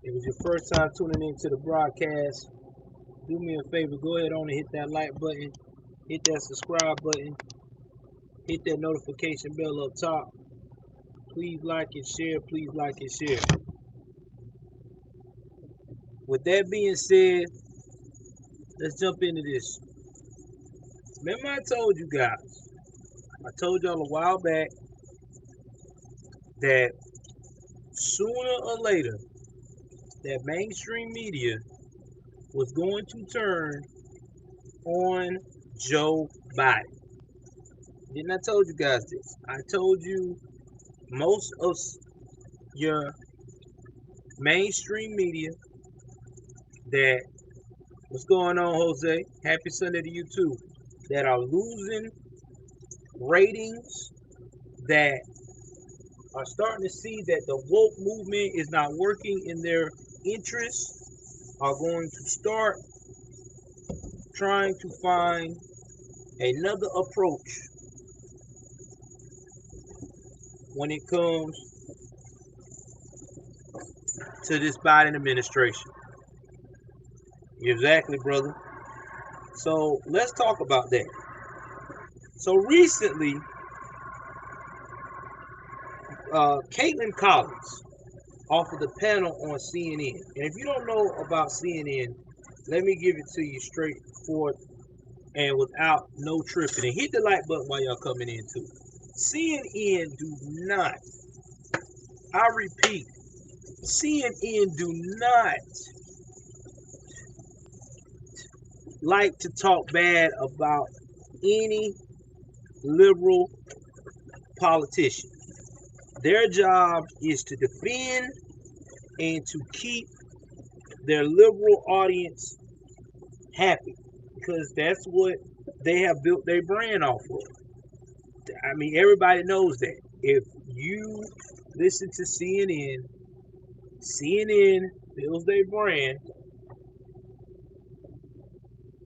If it's your first time tuning into the broadcast, do me a favor, go ahead on and hit that like button, hit that subscribe button, hit that notification bell up top. Please like and share, please like and share. With that being said, let's jump into this. Remember I told you guys, I told y'all a while back that sooner or later, that mainstream media was going to turn on Joe Biden. Didn't I told you guys this? I told you most of your mainstream media that what's going on, Jose? Happy Sunday to you too. That are losing ratings, that are starting to see that the woke movement is not working in their interests, are going to start trying to find another approach when it comes to this Biden administration. Exactly, brother. So let's talk about that. So recently, Caitlin Collins offered a panel on CNN. And if you don't know about CNN, let me give it to you straightforward and without no tripping. And hit the like button while y'all coming in too. CNN do not, I repeat, CNN do not like to talk bad about any liberal politician. Their job is to defend and to keep their liberal audience happy, because that's what they have built their brand off of. I mean, everybody knows that. If you listen to CNN, CNN builds their brand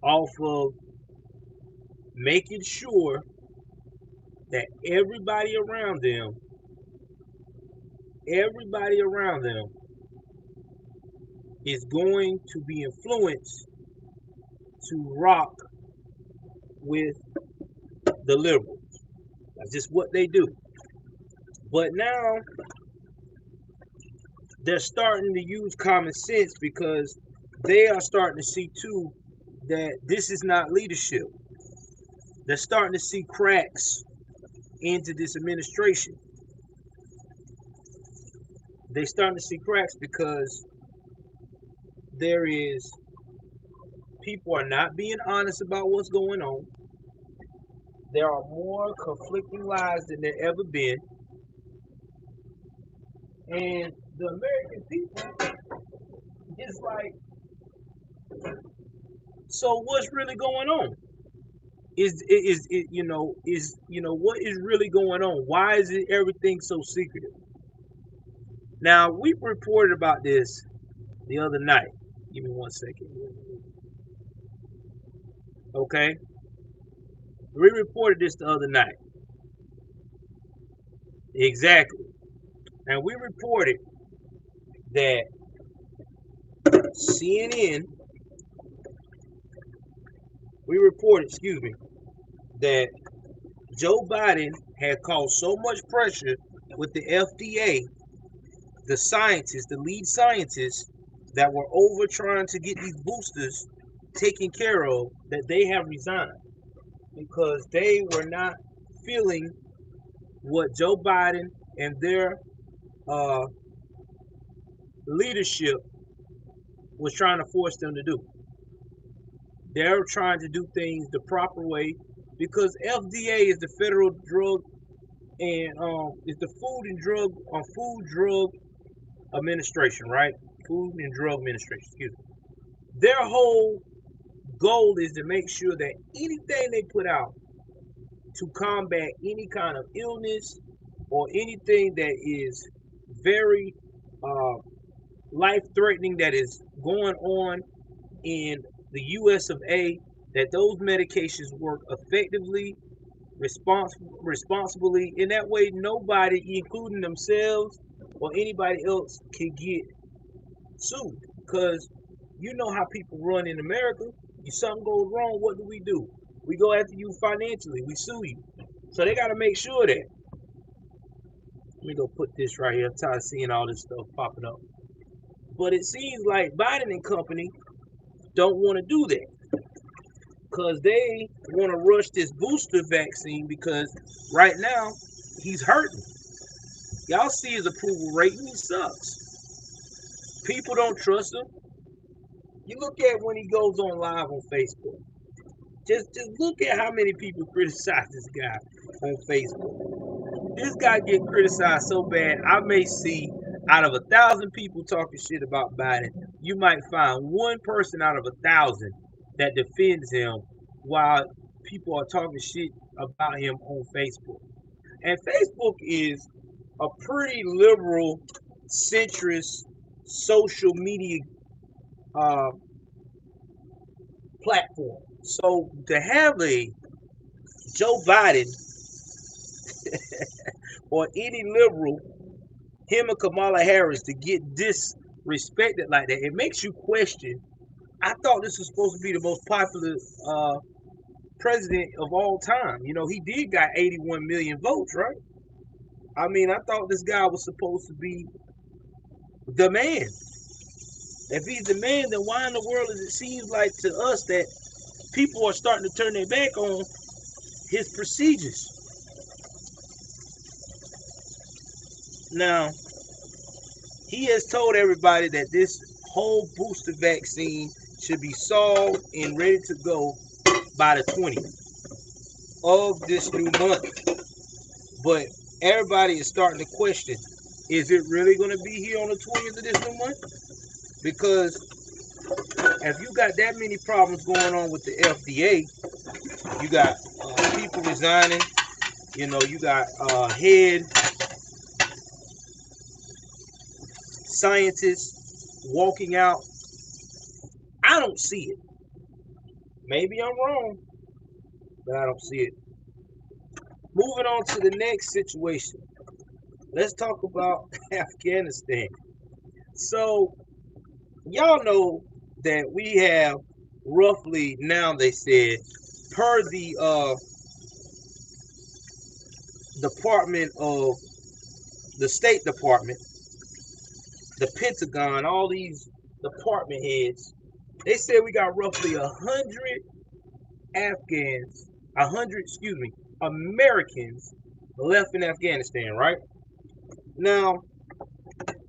off of making sure that everybody around them is going to be influenced to rock with the liberals. That's just what they do. But now they're starting to use common sense, because they are starting to see too that this is not leadership. They're starting to see cracks into this administration. They're starting to see cracks because there is people are not being honest about what's going on. There are more conflicting lies than there ever been. And the American people is like, so what's really going on? What is really going on? Why is it everything so secretive? Now, we reported about this the other night. Give me 1 second. Okay? We reported this the other night. Exactly. And we reported that CNN, that Joe Biden had caused so much pressure with the FDA, the scientists, the lead scientists that were over trying to get these boosters taken care of, that they have resigned because they were not feeling what Joe Biden and their leadership was trying to force them to do. They're trying to do things the proper way, because FDA is the Federal Drug and is the Food Drug Administration, right? Food and Drug Administration, excuse me. Their whole goal is to make sure that anything they put out to combat any kind of illness or anything that is very life-threatening that is going on in the US of A, that those medications work effectively, responsibly. In that way, nobody, including themselves or anybody else, can get Sue, because you know how people run in America. If something goes wrong, what do? We go after you financially. We sue you. So they got to make sure that. Let me go put this right here. I'm tired of seeing all this stuff popping up. But it seems like Biden and company don't want to do that because they want to rush this booster vaccine because right now he's hurting. Y'all see his approval rating, he sucks. People don't trust him. You look at when he goes on live on Facebook. Just look at how many people criticize this guy on Facebook. This guy get criticized so bad, I may see out of 1,000 people talking shit about Biden, you might find one person out of 1,000 that defends him while people are talking shit about him on Facebook. And Facebook is a pretty liberal, centrist social media uh, platform. So to have a Joe Biden or any liberal, him and Kamala Harris, to get disrespected like that, it makes you question. I thought this was supposed to be the most popular president of all time. You know, he did got 81 million votes, right? I mean, I thought this guy was supposed to be the man. If he's the man, then why in the world does it seem like to us that people are starting to turn their back on his procedures? Now, he has told everybody that this whole booster vaccine should be solved and ready to go by the 20th of this new month. But everybody is starting to question, is it really going to be here on the 20th of this new month? Because if you got that many problems going on with the FDA, you got people resigning, you know, you got head scientists walking out. I don't see it. Maybe I'm wrong, but I don't see it. Moving on to the next situation. Let's talk about Afghanistan. So, y'all know that we have roughly, now they said, per the Department of the State Department, the Pentagon, all these department heads, they said we got roughly 100 Americans left in Afghanistan, right? Now,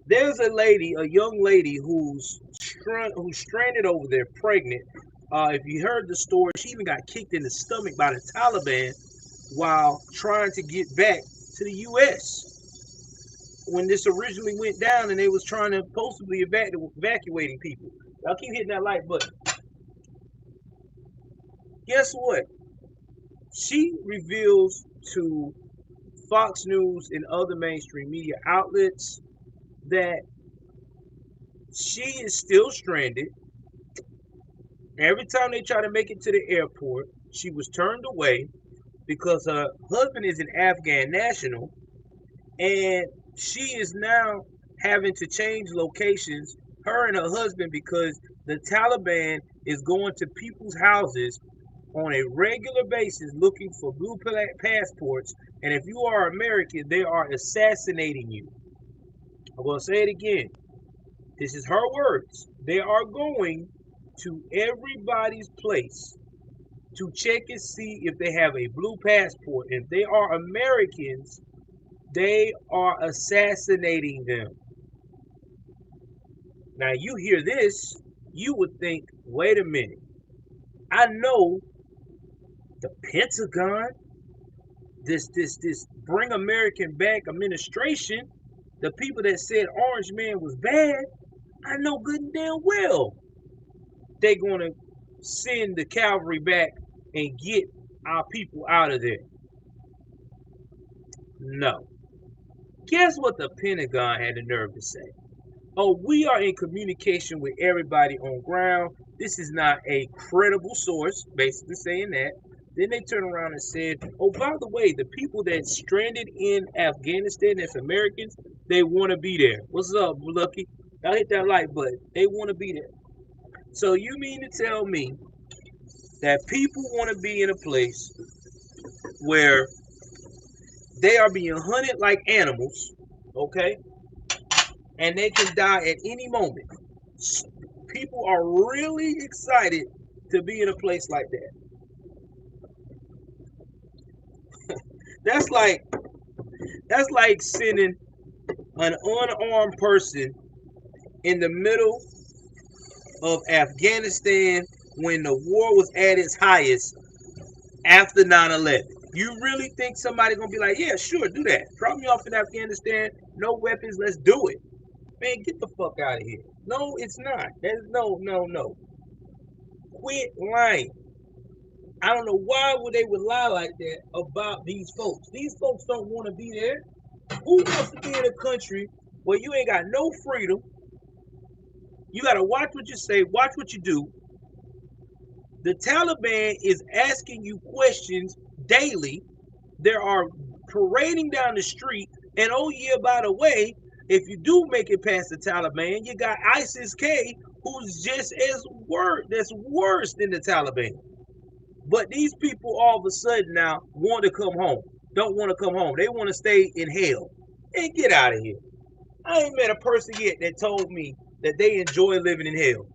there's a young lady who's stranded over there, pregnant. If you heard the story, she even got kicked in the stomach by the Taliban while trying to get back to the U.S. when this originally went down and they was trying to supposedly evacuating people. Y'all keep hitting that like button. Guess what? She reveals to Fox News and other mainstream media outlets that she is still stranded. Every time they try to make it to the airport, she was turned away because her husband is an Afghan national, and she is now having to change locations, her and her husband, because the Taliban is going to people's houses on a regular basis looking for blue passports, and if you are American, they are assassinating you. I'm going to say it again. This is her words. They are going to everybody's place to check and see if they have a blue passport. If they are Americans, they are assassinating them. Now, you hear this, you would think, wait a minute. I know the Pentagon, this Bring American Back administration, the people that said Orange Man was bad, I know good and damn well they're going to send the cavalry back and get our people out of there. No. Guess what the Pentagon had the nerve to say? Oh, we are in communication with everybody on ground. This is not a credible source, basically saying that. Then they turn around and said, oh, by the way, the people that's stranded in Afghanistan, that's Americans, they want to be there. What's up, Lucky? Y'all hit that like button. They want to be there. So you mean to tell me that people want to be in a place where they are being hunted like animals, okay? And they can die at any moment. People are really excited to be in a place like that. That's like that's like sending an unarmed person in the middle of Afghanistan when the war was at its highest after 9/11. You really think somebody gonna be like, yeah, sure, do that. Drop me off in Afghanistan, no weapons, let's do it. Man, get the fuck out of here. No, it's not. That's no. Quit lying. I don't know why would they would lie like that about these folks. These folks don't want to be there. Who wants to be in a country where you ain't got no freedom? You gotta watch what you say, watch what you do. The Taliban is asking you questions daily. There are parading down the street, and oh yeah, by the way, if you do make it past the Taliban, you got ISIS-K, who's just that's worse than the Taliban. But these people all of a sudden now want to come home. Don't want to come home. They want to stay in hell. And get out of here. I ain't met a person yet that told me that they enjoy living in hell.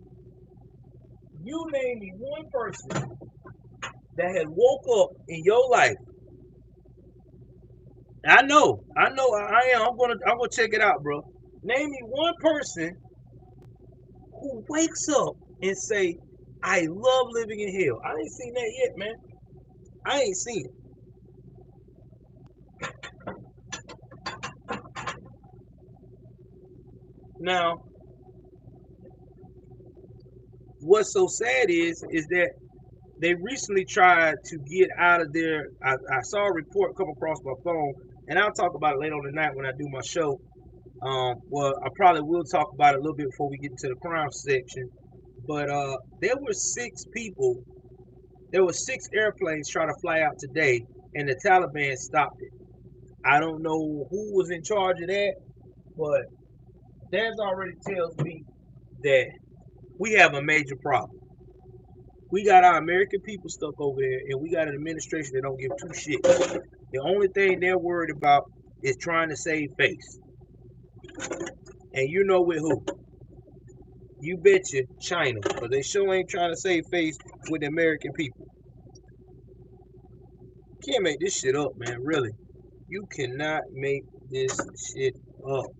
You name me one person that had woke up in your life. I know, I am. I'm gonna check it out, bro. Name me one person who wakes up and say, "I love living in hell." I ain't seen that yet, man. I ain't seen it. Now, what's so sad is that they recently tried to get out of there. I saw a report come across my phone, and I'll talk about it later on tonight when I do my show. Well, I probably will talk about it a little bit before we get into the crime section. But there were 6 people. There were 6 airplanes trying to fly out today, and the Taliban stopped it. I don't know who was in charge of that, but that already tells me that we have a major problem. We got our American people stuck over there, and we got an administration that don't give 2 shits. The only thing they're worried about is trying to save face. And you know with who? You betcha China, because they sure ain't trying to save face with the American people. Can't make this shit up, man, really. You cannot make this shit up.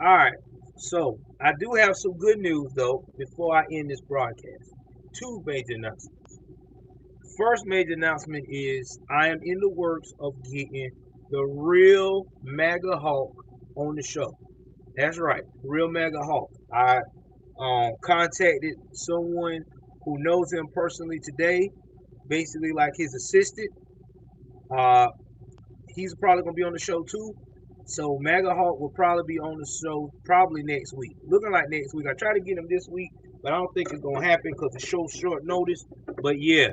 Alright, so I do have some good news, though, before I end this broadcast. 2 major announcements. First major announcement is I am in the works of getting the real MAGA Hawk on the show. That's right, real MAGA Hawk. I contacted someone who knows him personally today, basically like his assistant. Uh, he's probably gonna be on the show too. So MAGA Hawk will probably be on the show probably next week. Looking like next week. I try to get him this week, but I don't think it's gonna happen because the show's short notice. But yeah,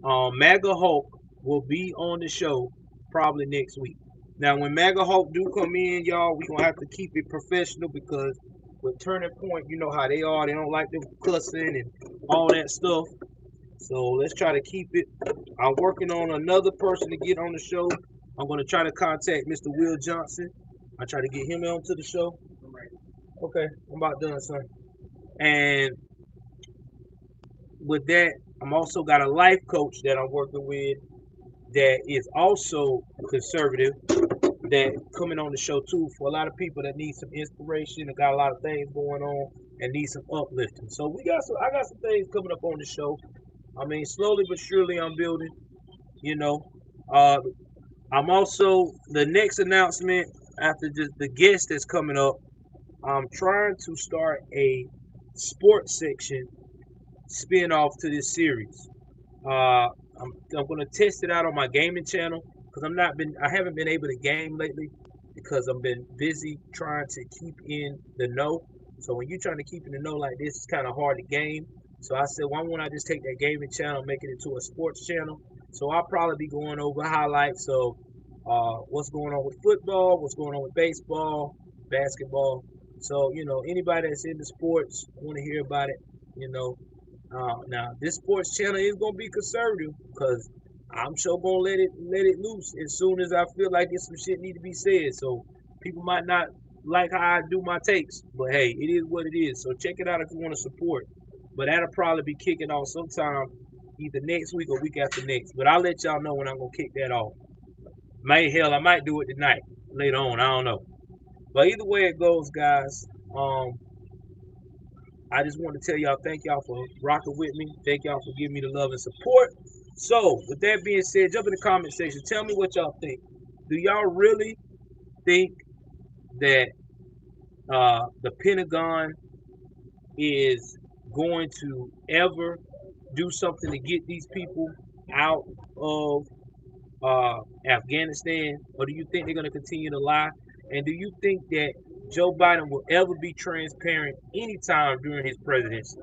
MAGA Hawk will be on the show probably next week. Now, when MAGA Hawk do come in, y'all, we gonna have to keep it professional because with Turning Point, you know how they are. They don't like them cussing and all that stuff. So let's try to keep it. I'm working on another person to get on the show. I'm gonna try to contact Mr. Will Johnson. I try to get him onto the show. Okay, I'm about done, son. And with that, I'm also got a life coach that I'm working with that is also conservative that coming on the show too for a lot of people that need some inspiration and got a lot of things going on and need some uplifting. So I got some things coming up on the show. I mean, slowly but surely I'm building, you know. Uh I'm also the next announcement after just the guest that's coming up, I'm trying to start a sports section spin off to this series. I'm gonna test it out on my gaming channel because I haven't been able to game lately because I've been busy trying to keep in the know. So when you're trying to keep in the know like this, it's kind of hard to game. So I said, why won't I just take that gaming channel, make it into a sports channel? So I'll probably be going over highlights of what's going on with football, what's going on with baseball, basketball. So, anybody that's into sports, want to hear about it, you know. Now, this sports channel is going to be conservative because I'm sure going to let it loose as soon as I feel like there's some shit need to be said. So, people might not like how I do my takes, but hey, it is what it is. So, check it out if you want to support. But that'll probably be kicking off sometime either next week or week after next. But I'll let y'all know when I'm going to kick that off. Hell, I might do it tonight, later on. I don't know. But either way it goes, guys, I just want to tell y'all thank y'all for rocking with me. Thank y'all for giving me the love and support. So, with that being said, jump in the comment section. Tell me what y'all think. Do y'all really think that the Pentagon is going to ever do something to get these people out of Afghanistan, or do you think they're going to continue to lie? And do you think that Joe Biden will ever be transparent anytime during his presidency?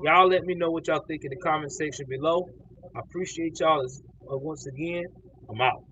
Y'all let me know what y'all think in the comment section below. I appreciate y'all once again. I'm out.